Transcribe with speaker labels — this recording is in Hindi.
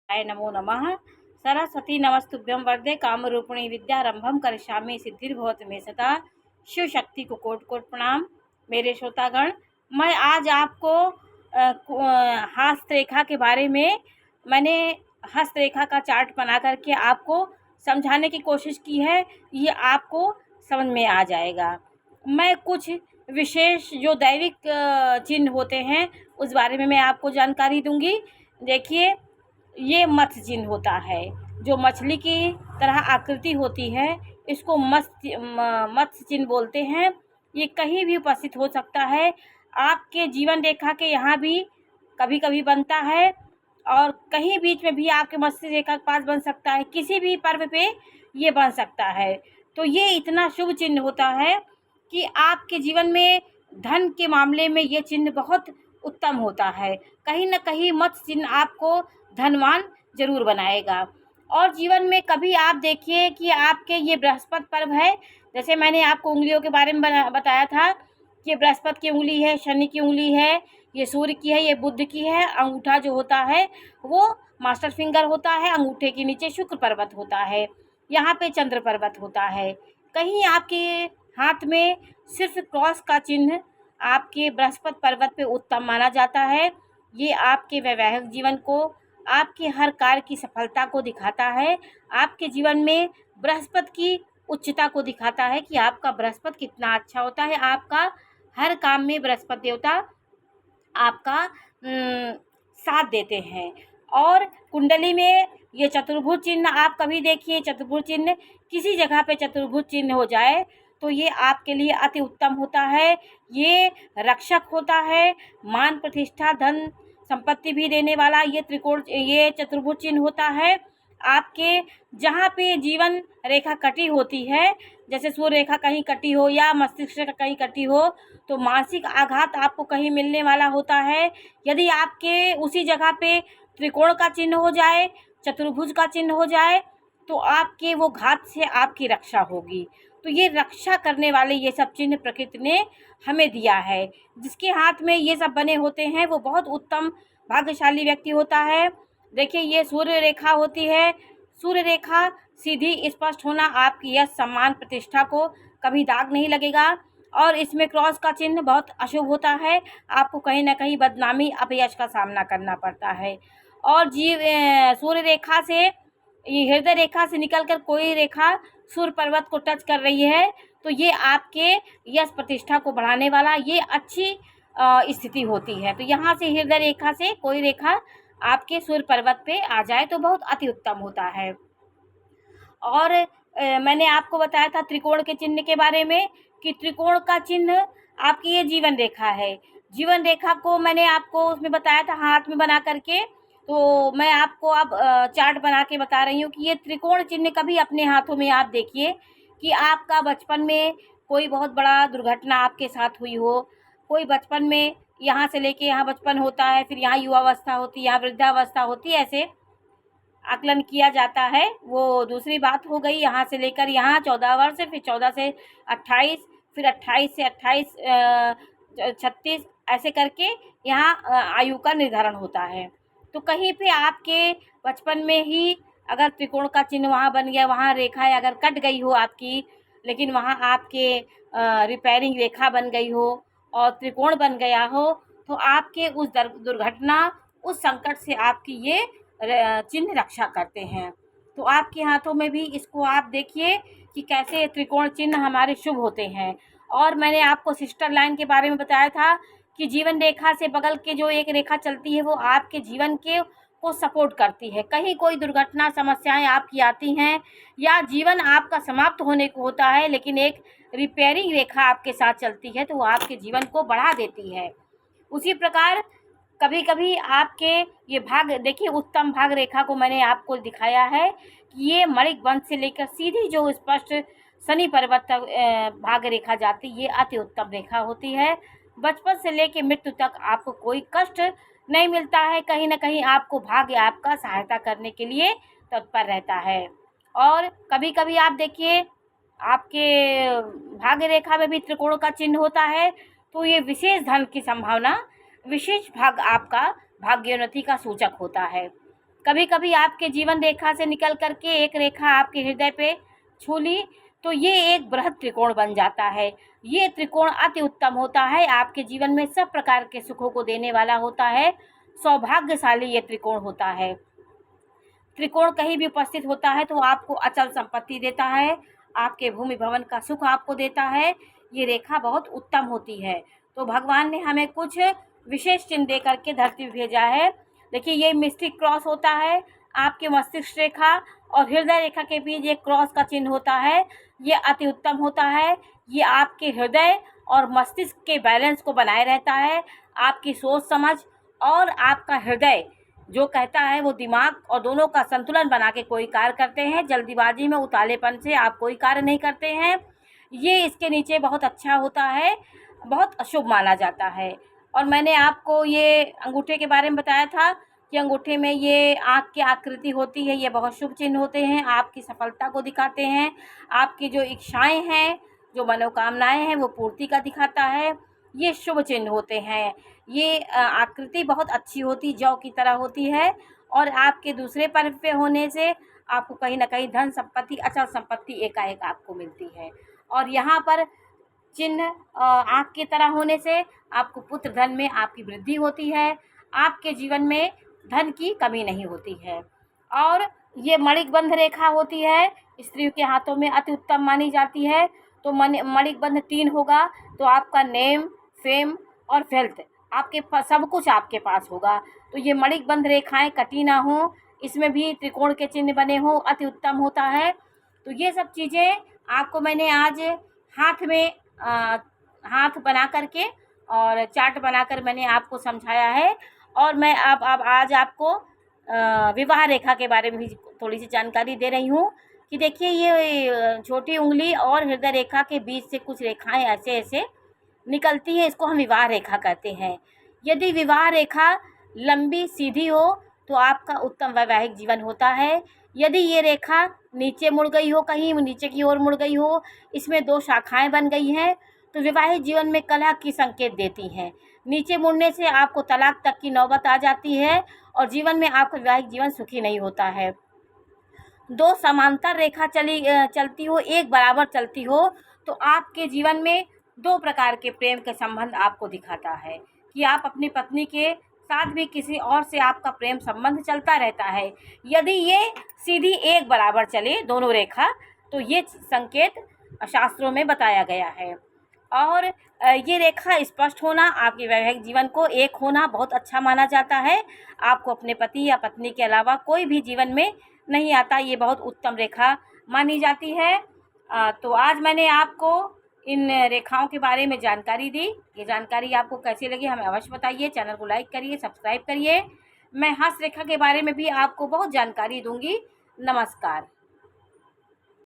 Speaker 1: आय नमो नमः। सरस्वती नमस्तुभ्यं वरदे कामरूपिणी विद्यारंभम करिष्यामि सिद्धिर्भवतु मे सदा। शिव शक्ति को कोट कोट प्रणाम। मेरे श्रोतागण, मैं आज आपको हस्तरेखा के बारे में मैंने हस्तरेखा का चार्ट बना करके आपको समझाने की कोशिश की है। ये आपको समझ में आ जाएगा। मैं कुछ विशेष जो दैविक चिन्ह होते हैं उस बारे में मैं आपको जानकारी दूंगी। देखिए, ये मत्स्य चिन्ह होता है, जो मछली की तरह आकृति होती है, इसको मत्स्य चिन्ह बोलते हैं। ये कहीं भी उपस्थित हो सकता है। आपके जीवन रेखा के यहाँ भी कभी कभी बनता है और कहीं बीच में भी आपके मत्स्य रेखा के पास बन सकता है। किसी भी पर्व पे ये बन सकता है। तो ये इतना शुभ चिन्ह होता है कि आपके जीवन में धन के मामले में ये चिन्ह बहुत उत्तम होता है। कहीं ना कहीं मत्स्य चिन्ह आपको धनवान जरूर बनाएगा। और जीवन में कभी आप देखिए कि आपके ये बृहस्पति पर्व है, जैसे मैंने आपको उंगलियों के बारे में बताया था कि बृहस्पति की उंगली है, शनि की उंगली है, ये सूर्य की है, ये बुध की है। अंगूठा जो होता है वो मास्टर फिंगर होता है। अंगूठे के नीचे शुक्र पर्वत होता है, यहाँ पे चंद्र पर्वत होता है। कहीं आपके हाथ में सिर्फ क्रॉस का चिन्ह आपके बृहस्पति पर्वत पे उत्तम माना जाता है। ये आपके वैवाहिक जीवन को, आपके हर कार्य की सफलता को दिखाता है। आपके जीवन में बृहस्पति की उच्चता को दिखाता है कि आपका बृहस्पति कितना अच्छा होता है। आपका हर काम में बृहस्पति देवता आपका साथ देते हैं। और कुंडली में ये चतुर्भुज चिन्ह आप कभी देखिए, चतुर्भुज चिन्ह किसी जगह पे चतुर्भुज चिन्ह हो जाए तो ये आपके लिए अति उत्तम होता है। ये रक्षक होता है, मान प्रतिष्ठा धन संपत्ति भी देने वाला ये चतुर्भुज चिन्ह होता है। आपके जहाँ पे जीवन रेखा कटी होती है, जैसे सूर्य रेखा कहीं कटी हो या मस्तिष्क रेखा कहीं कटी हो, तो मानसिक आघात आपको कहीं मिलने वाला होता है। यदि आपके उसी जगह पे त्रिकोण का चिन्ह हो जाए, चतुर्भुज का चिन्ह हो जाए, तो आपके वो घात से आपकी रक्षा होगी। तो ये रक्षा करने वाले ये सब चिन्ह प्रकृति ने हमें दिया है। जिसके हाथ में ये सब बने होते हैं वो बहुत उत्तम भाग्यशाली व्यक्ति होता है। देखिए, ये सूर्य रेखा होती है। सूर्य रेखा सीधी स्पष्ट होना आपकी यश सम्मान प्रतिष्ठा को कभी दाग नहीं लगेगा। और इसमें क्रॉस का चिन्ह बहुत अशुभ होता है, आपको कहीं ना कहीं बदनामी अपयश का सामना करना पड़ता है। और सूर्य रेखा से, ये हृदय रेखा से निकलकर कोई रेखा सूर्य पर्वत को टच कर रही है तो ये आपके यश प्रतिष्ठा को बढ़ाने वाला ये अच्छी स्थिति होती है। तो यहाँ से हृदय रेखा से कोई रेखा आपके सूर्य पर्वत पे आ जाए तो बहुत अति उत्तम होता है। और मैंने आपको बताया था त्रिकोण के चिन्ह के बारे में कि त्रिकोण का चिन्ह आपकी ये जीवन रेखा है। जीवन रेखा को मैंने आपको उसमें बताया था हाथ में बना करके, तो मैं आपको अब चार्ट बना के बता रही हूँ कि ये त्रिकोण चिन्ह कभी अपने हाथों में आप देखिए कि आपका बचपन में कोई बहुत बड़ा दुर्घटना आपके साथ हुई हो। कोई बचपन में यहाँ से लेके यहाँ बचपन होता है, फिर यहाँ युवावस्था होती है, यहाँ वृद्धावस्था होती है, ऐसे आकलन किया जाता है। वो दूसरी बात हो गई। यहाँ से लेकर यहाँ 14 वर्ष, फिर 14 से 28, फिर 28 से 28 36, ऐसे करके यहाँ आयु का निर्धारण होता है। तो कहीं पे आपके बचपन में ही अगर त्रिकोण का चिन्ह वहाँ बन गया, वहाँ रेखाएं अगर कट गई हो आपकी, लेकिन वहाँ आपके रिपेयरिंग रेखा बन गई हो और त्रिकोण बन गया हो, तो आपके उस दुर्घटना, उस संकट से आपकी ये चिन्ह रक्षा करते हैं। तो आपके हाथों में भी इसको आप देखिए कि कैसे त्रिकोण चिन्ह हमारे शुभ होते हैं। और मैंने आपको सिस्टर लाइन के बारे में बताया था कि जीवन रेखा से बगल के जो एक रेखा चलती है वो आपके जीवन के को सपोर्ट करती है। कहीं कोई दुर्घटना समस्याएं आपकी आती हैं या जीवन आपका समाप्त होने को होता है, लेकिन एक रिपेयरिंग रेखा आपके साथ चलती है तो वो आपके जीवन को बढ़ा देती है। उसी प्रकार कभी कभी आपके ये भाग देखिए, उत्तम भाग रेखा को मैंने आपको दिखाया है कि ये मणिक वंश से लेकर सीधी जो स्पष्ट शनि पर्वत तक भाग रेखा जाती, ये अति उत्तम रेखा होती है। बचपन से लेकर मृत्यु तक आपको कोई कष्ट नहीं मिलता है। कहीं ना कहीं आपको भाग्य आपका सहायता करने के लिए तत्पर रहता है। और कभी कभी आप देखिए आपके भाग्य रेखा में भी त्रिकोण का चिन्ह होता है, तो ये विशेष धन की संभावना, विशेष भाग आपका भाग्योन्नति का सूचक होता है। कभी कभी आपके जीवन रेखा से निकल करके एक रेखा आपके हृदय पे छू ली तो ये एक बृहद त्रिकोण बन जाता है। ये त्रिकोण अति उत्तम होता है, आपके जीवन में सब प्रकार के सुखों को देने वाला होता है। सौभाग्यशाली ये त्रिकोण होता है। त्रिकोण कहीं भी उपस्थित होता है तो आपको अचल संपत्ति देता है, आपके भूमि भवन का सुख आपको देता है। ये रेखा बहुत उत्तम होती है। तो भगवान ने हमें कुछ विशेष चिन्ह दे करके धरती भेजा है। देखिए, ये मिस्टिक क्रॉस होता है, आपके मस्तिष्क रेखा और हृदय रेखा के बीच एक क्रॉस का चिन्ह होता है। ये अति उत्तम होता है। ये आपके हृदय और मस्तिष्क के बैलेंस को बनाए रहता है। आपकी सोच समझ और आपका हृदय जो कहता है वो दिमाग और दोनों का संतुलन बना के कोई कार्य करते हैं। जल्दीबाजी में उतालेपन से आप कोई कार्य नहीं करते हैं। ये इसके नीचे बहुत अच्छा होता है, बहुत अशुभ माना जाता है। और मैंने आपको ये अंगूठे के बारे में बताया था कि अंगूठे में ये आँख की आकृति होती है। ये बहुत शुभ चिन्ह होते हैं, आपकी सफलता को दिखाते हैं। आपकी जो इच्छाएं हैं, जो मनोकामनाएं हैं, वो पूर्ति का दिखाता है। ये शुभ चिन्ह होते हैं। ये आकृति बहुत अच्छी होती, जौ की तरह होती है। और आपके दूसरे पर्व पे होने से आपको कहीं ना कहीं धन संपत्ति, अचल संपत्ति एकाएक आपको मिलती है। और यहाँ पर चिन्ह आँख की तरह होने से आपको पुत्र धन में आपकी वृद्धि होती है। आपके जीवन में धन की कमी नहीं होती है। और ये मणिकबंध रेखा होती है, स्त्रियों के हाथों में अति उत्तम मानी जाती है। तो मणिकबंध 3 होगा तो आपका नेम, फेम और वेल्थ, आपके सब कुछ आपके पास होगा। तो ये मणिकबंध रेखाएं कटी ना हो, इसमें भी त्रिकोण के चिन्ह बने हों, अति उत्तम होता है। तो ये सब चीज़ें आपको मैंने आज हाथ में हाथ बना करके और चार्ट बनाकर मैंने आपको समझाया है। और मैं अब आज आपको विवाह रेखा के बारे में भी थोड़ी सी जानकारी दे रही हूँ कि देखिए, ये छोटी उंगली और हृदय रेखा के बीच से कुछ रेखाएं ऐसे ऐसे निकलती हैं, इसको हम विवाह रेखा कहते हैं। यदि विवाह रेखा लंबी सीधी हो तो आपका उत्तम वैवाहिक जीवन होता है। यदि ये रेखा नीचे मुड़ गई हो, कहीं नीचे की ओर मुड़ गई हो, इसमें 2 शाखाएं बन गई हैं, तो वैवाहिक जीवन में कलह की संकेत देती हैं। नीचे मुड़ने से आपको तलाक तक की नौबत आ जाती है और जीवन में आपका वैवाहिक जीवन सुखी नहीं होता है। 2 समांतर रेखा चलती हो, एक बराबर चलती हो, तो आपके जीवन में 2 प्रकार के प्रेम के संबंध आपको दिखाता है कि आप अपनी पत्नी के साथ भी किसी और से आपका प्रेम संबंध चलता रहता है। यदि ये सीधी एक बराबर चले दोनों रेखा, तो ये संकेत शास्त्रों में बताया गया है। और ये रेखा स्पष्ट होना, आपके वैवाहिक जीवन को एक होना बहुत अच्छा माना जाता है। आपको अपने पति या पत्नी के अलावा कोई भी जीवन में नहीं आता, ये बहुत उत्तम रेखा मानी जाती है। तो आज मैंने आपको इन रेखाओं के बारे में जानकारी दी। ये जानकारी आपको कैसी लगी हमें अवश्य बताइए। चैनल को लाइक करिए, सब्सक्राइब करिए। मैं हस्त रेखा के बारे में भी आपको बहुत जानकारी दूंगी। नमस्कार।